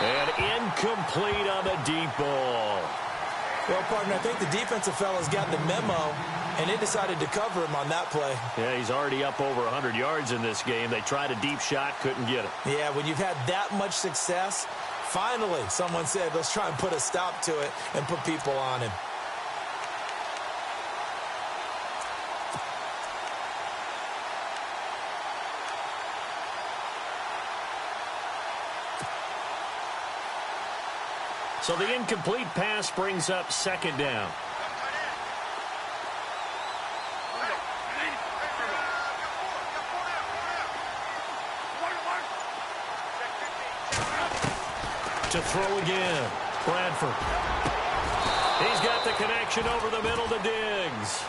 And incomplete on the deep ball. Well, partner, I think the defensive fellas got the memo, and they decided to cover him on that play. Yeah, he's already up over 100 yards in this game. They tried a deep shot, couldn't get it. Yeah, when you've had that much success, finally someone said, let's try and put a stop to it and put people on him. So the incomplete pass brings up second down. To throw again, Bradford. He's got the connection over the middle to Diggs.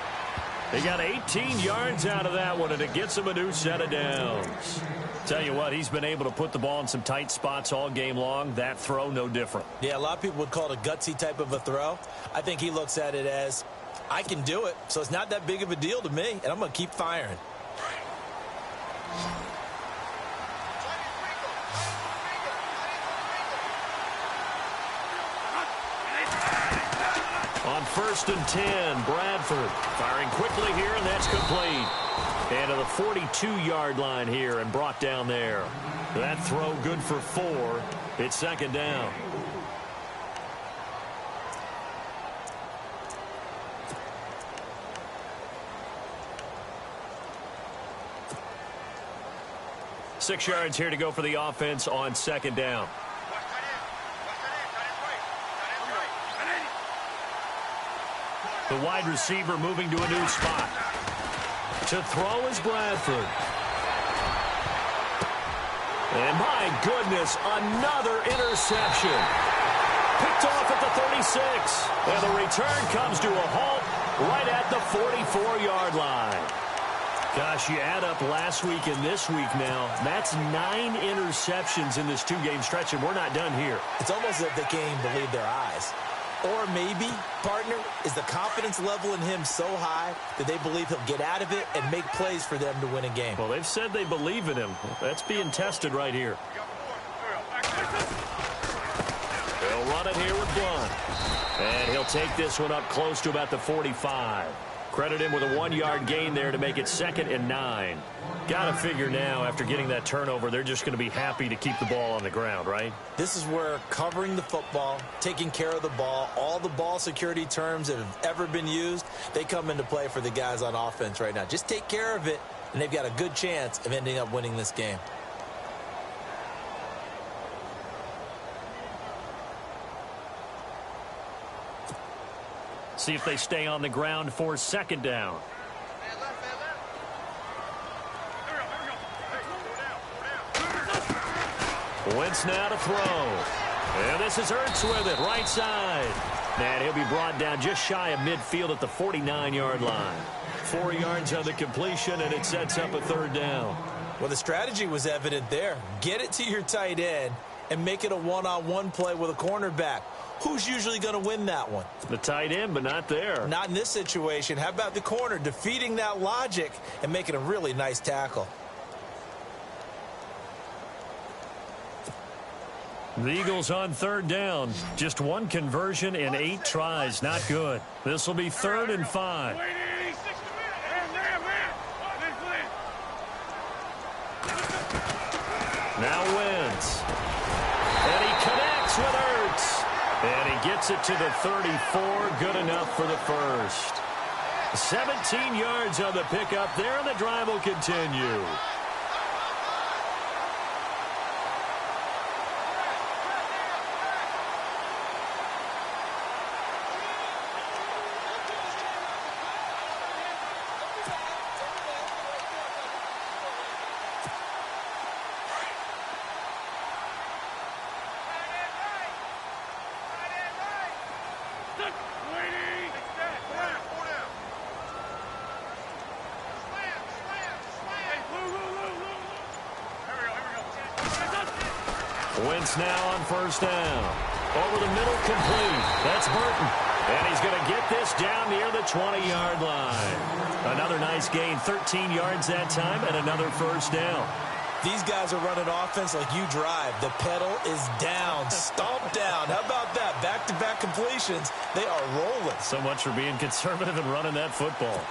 They got 18 yards out of that one, and it gets him a new set of downs. Tell you what, he's been able to put the ball in some tight spots all game long. That throw, no different. Yeah, a lot of people would call it a gutsy type of a throw. I think he looks at it as, I can do it, so it's not that big of a deal to me, and I'm going to keep firing. On 1st and 10, Bradford firing quickly here, and that's complete. And to the 42-yard line here and brought down there. That throw good for 4. It's second down. Six yards here to go for the offense on second down. The wide receiver moving to a new spot. To throw is Bradford. And my goodness, another interception. Picked off at the 36. And the return comes to a halt right at the 44-yard line. Gosh, you add up last week and this week now. That's 9 interceptions in this two-game stretch, and we're not done here. It's almost as if they can't even believe their eyes. Or maybe, partner, is the confidence level in him so high that they believe he'll get out of it and make plays for them to win a game. Well, they've said they believe in him. That's being tested right here. They'll run it here with Blunt. And he'll take this one up close to about the 45. Credit him with a 1-yard gain there to make it 2nd and 9. Got to figure now, after getting that turnover, they're just going to be happy to keep the ball on the ground, right? This is where covering the football, taking care of the ball, all the ball security terms that have ever been used, they come into play for the guys on offense right now. Just take care of it, and they've got a good chance of ending up winning this game. See if they stay on the ground for second down. Wentz now to throw. And this is Ertz with it, right side. And he'll be brought down just shy of midfield at the 49-yard line. 4 yards on the completion, and it sets up a 3rd down. Well, the strategy was evident there. Get it to your tight end and make it a one-on-one play with a cornerback. Who's usually going to win that one? The tight end, but not there. Not in this situation. How about the corner defeating that logic and making a really nice tackle? The Eagles on 3rd down. Just 1 conversion in 8 tries. Not good. This will be 3rd and 5. Now Wentz. And he connects with Ertz. And he gets it to the 34. Good enough for the first. 17 yards on the pickup there, and the drive will continue. Wentz now on 1st down. Over the middle, complete. That's Burton. And he's going to get this down near the 20-yard line. Another nice gain, 13 yards that time, and another 1st down. These guys are running offense like you drive. The pedal is down, stomp down. How about that? Back-to-back completions. They are rolling. So much for being conservative and running that football.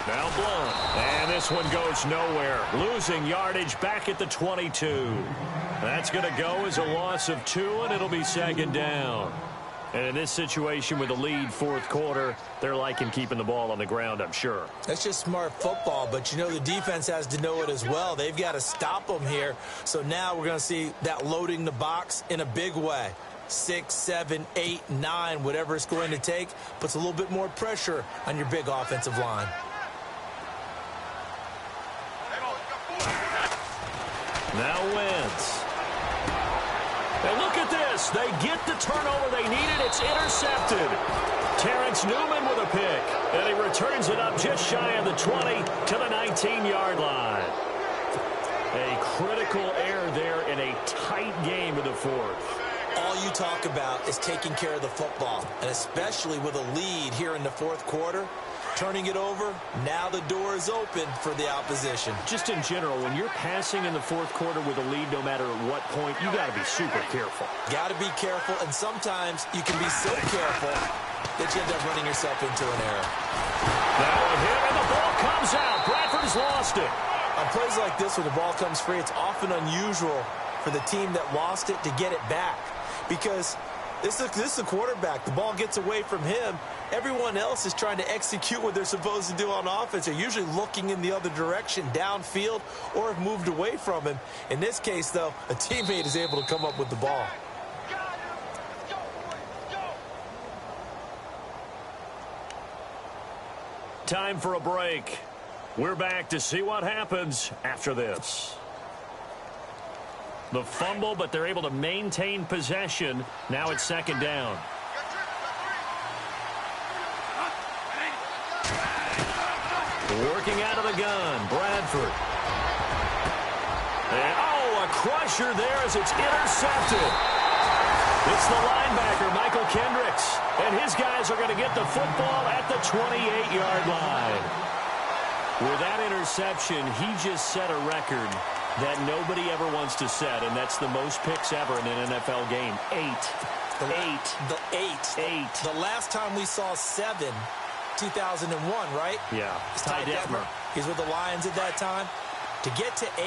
Now Blunt. And this one goes nowhere. Losing yardage back at the 22. That's going to go as a loss of 2, and it'll be second down. And in this situation with the lead fourth quarter, they're liking keeping the ball on the ground, I'm sure. That's just smart football, but you know the defense has to know it as well. They've got to stop them here. So now we're going to see that loading the box in a big way. 6, 7, 8, 9, whatever it's going to take, puts a little bit more pressure on your big offensive line. Now Wentz. And look at this. They get the turnover they needed. It's intercepted. Terrence Newman with a pick. And he returns it up just shy of the 20 to the 19-yard line. A critical error there in a tight game of the fourth. All you talk about is taking care of the football, and especially with a lead here in the fourth quarter. Turning it over, now the door is open for the opposition. Just in general, when you're passing in the fourth quarter with a lead, no matter at what point, you got to be super careful. Got to be careful, and sometimes you can be so careful that you end up running yourself into an error. Now a hit, and the ball comes out. Bradford's lost it. On plays like this, when the ball comes free, it's often unusual for the team that lost it to get it back. Because this is the quarterback. The ball gets away from him. Everyone else is trying to execute what they're supposed to do on offense. They're usually looking in the other direction, downfield, or have moved away from him. In this case, though, a teammate is able to come up with the ball. Time for a break. We're back to see what happens after this. The fumble, but they're able to maintain possession. Now it's second down. Working out of the gun, Bradford. And, a crusher there as it's intercepted. It's the linebacker, Michael Kendricks. And his guys are going to get the football at the 28-yard line. With that interception, he just set a record that nobody ever wants to set, and that's the most picks ever in an NFL game. 8. The last time we saw 7, 2001, right? Yeah. It's Ty Detmer. He's with the Lions at that time. To get to 8,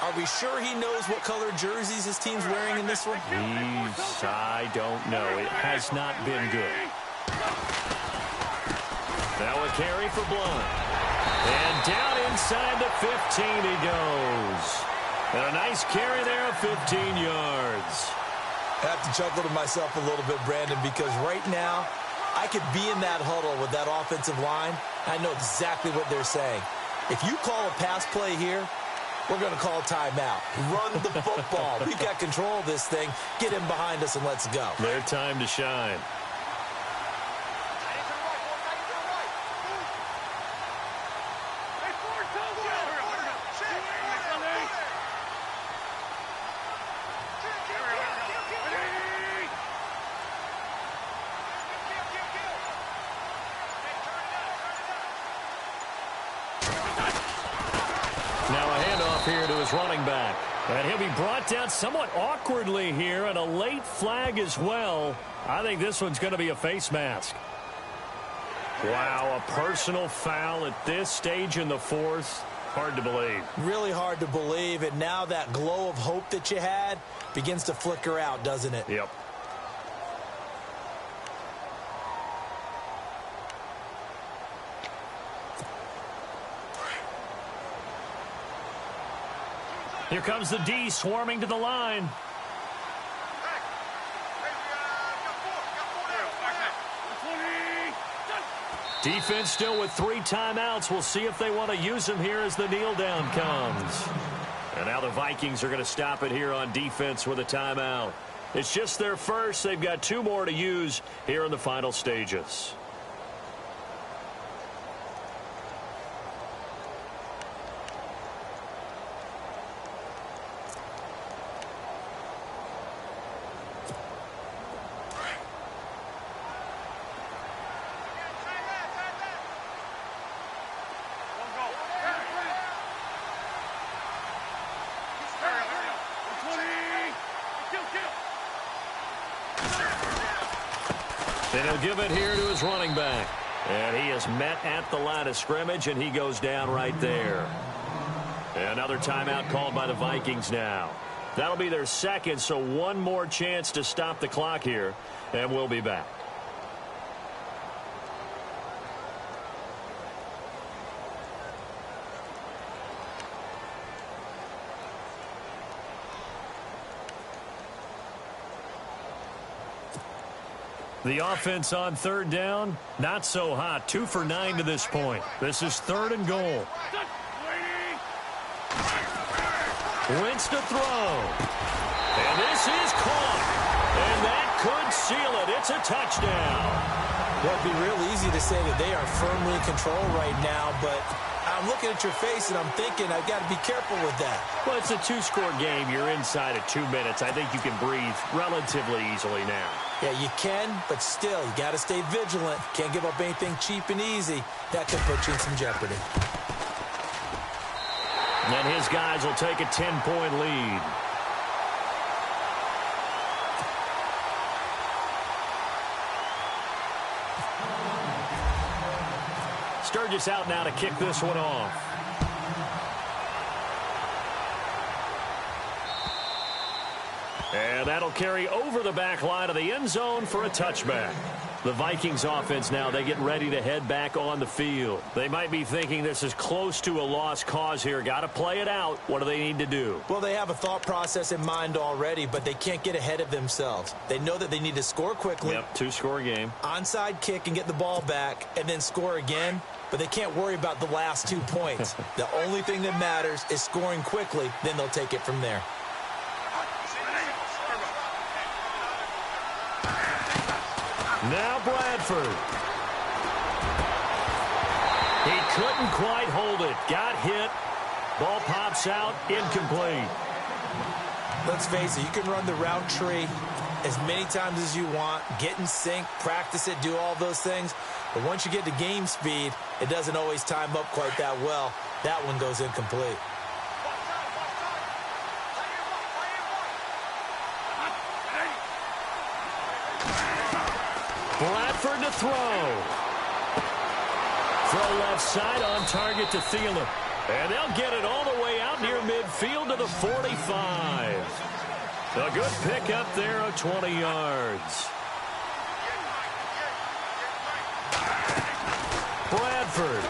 are we sure he knows what color jerseys his team's wearing in this one? I don't know. It has not been good. Now a carry for Blunt. And down inside the 15 he goes. And a nice carry there of 15 yards. I have to chuckle to myself a little bit, Brandon, because right now I could be in that huddle with that offensive line. I know exactly what they're saying. If you call a pass play here, we're going to call timeout. Run the football. We've got control of this thing. Get him behind us and let's go. Their time to shine. Here to his running back. And he'll be brought down somewhat awkwardly here, and a late flag as well. I think this one's going to be a face mask. Wow, a personal foul at this stage in the fourth. Hard to believe. Really hard to believe, and now that glow of hope that you had begins to flicker out, doesn't it? Yep. Here comes the D swarming to the line. Defense still with 3 timeouts. We'll see if they want to use them here as the kneel down comes. And now the Vikings are going to stop it here on defense with a timeout. It's just their first. They've got 2 more to use here in the final stages. And he'll give it here to his running back. And he is met at the line of scrimmage, and he goes down right there. Another timeout called by the Vikings now. That'll be their second, so one more chance to stop the clock here, and we'll be back. The offense on third down, not so hot. 2 for 9 to this point. This is 3rd and goal. Wentz to throw. And this is caught. And that could seal it. It's a touchdown. Well, it'd be real easy to say that they are firmly in control right now, but I'm looking at your face and I'm thinking I've got to be careful with that. Well, it's a 2-score game. You're inside of 2 minutes. I think you can breathe relatively easily now. Yeah, you can, but still, you got to stay vigilant. Can't give up anything cheap and easy. That could put you in some jeopardy. And his guys will take a 10-point lead. Sturgis out now to kick this one off. And that'll carry over the back line of the end zone for a touchback. The Vikings offense now, they get ready to head back on the field. They might be thinking this is close to a lost cause here. Got to play it out. What do they need to do? Well, they have a thought process in mind already, but they can't get ahead of themselves. They know that they need to score quickly. Yep, 2-score game. Onside kick and get the ball back and then score again. But they can't worry about the last 2 points. The only thing that matters is scoring quickly. Then they'll take it from there. Now Bradford. He couldn't quite hold it. Got hit. Ball pops out. Incomplete. Let's face it, you can run the route tree as many times as you want, get in sync, practice it, do all those things. But once you get to game speed, it doesn't always time up quite that well. That one goes incomplete. Bradford to throw. Throw left side on target to Thielen. And they'll get it all the way out near midfield to the 45. A good pickup there of 20 yards. Bradford.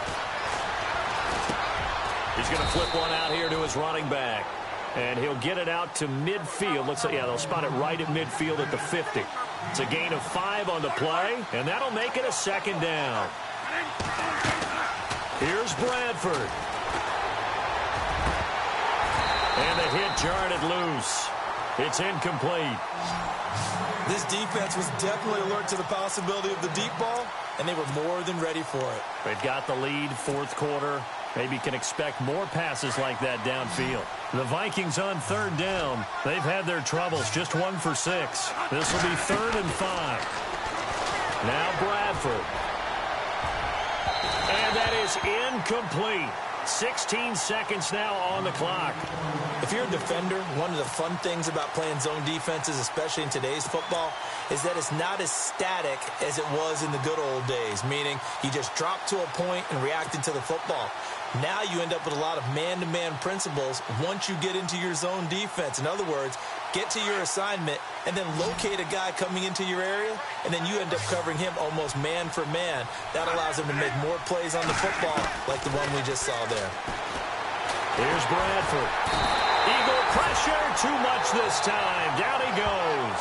He's going to flip one out here to his running back. And he'll get it out to midfield. Looks like, yeah, they'll spot it right at midfield at the 50. It's a gain of 5 on the play, and that'll make it a 2nd down. Here's Bradford. And the hit jarred it loose. It's incomplete. This defense was definitely alert to the possibility of the deep ball, and they were more than ready for it. They've got the lead, 4th quarter. Maybe can expect more passes like that downfield. The Vikings on 3rd down. They've had their troubles, just 1 for 6. This will be 3rd and 5. Now Bradford. And that is incomplete. 16 seconds now on the clock. If you're a defender, one of the fun things about playing zone defenses, especially in today's football, is that it's not as static as it was in the good old days, meaning you just drop to a point and react to the football. Now you end up with a lot of man-to-man principles once you get into your zone defense. In other words, get to your assignment and then locate a guy coming into your area, and then you end up covering him almost man for man. That allows him to make more plays on the football like the one we just saw there. Here's Bradford. Eagle pressure, too much this time. Down he goes.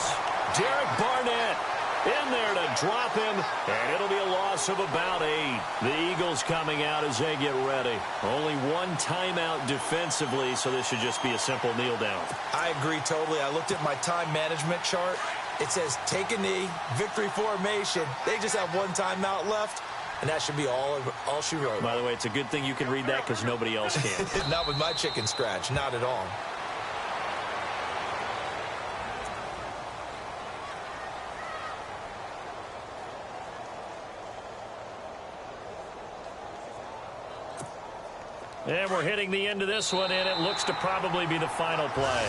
Derek Barnett in there to drop him, and it'll be a loss of about 8. The Eagles coming out as they get ready. Only 1 timeout defensively, so this should just be a simple kneel down. I agree totally. I looked at my time management chart. It says take a knee, victory formation. They just have 1 timeout left, and that should be all she wrote. By the way, it's a good thing you can read that because nobody else can. Not with my chicken scratch, not at all. And we're hitting the end of this one, and it looks to probably be the final play.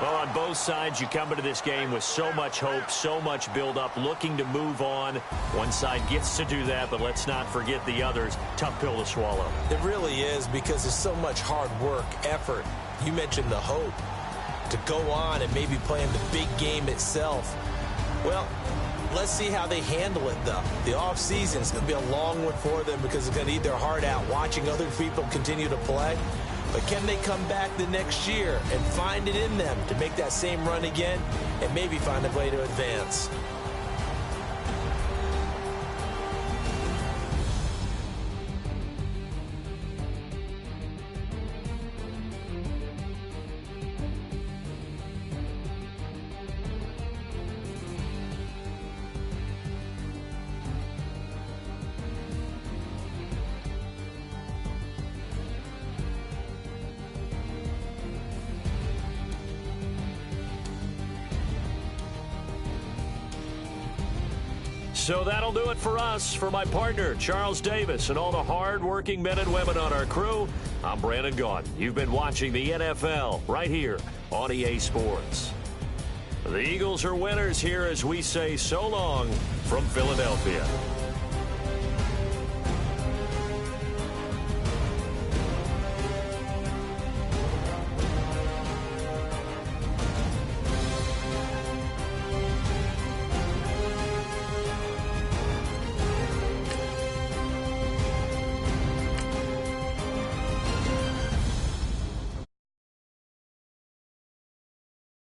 Well, on both sides, you come into this game with so much hope, so much build-up, looking to move on. One side gets to do that, but let's not forget the others. Tough pill to swallow. It really is, because there's so much hard work, effort. You mentioned the hope to go on and maybe play in the big game itself. Well, let's see how they handle it, though. The offseason is going to be a long one for them because they're going to eat their heart out watching other people continue to play. But can they come back the next year and find it in them to make that same run again and maybe find a way to advance? So that'll do it for us. For my partner, Charles Davis, and all the hard-working men and women on our crew, I'm Brandon Gaudin. You've been watching the NFL right here on EA Sports. The Eagles are winners here as we say so long from Philadelphia.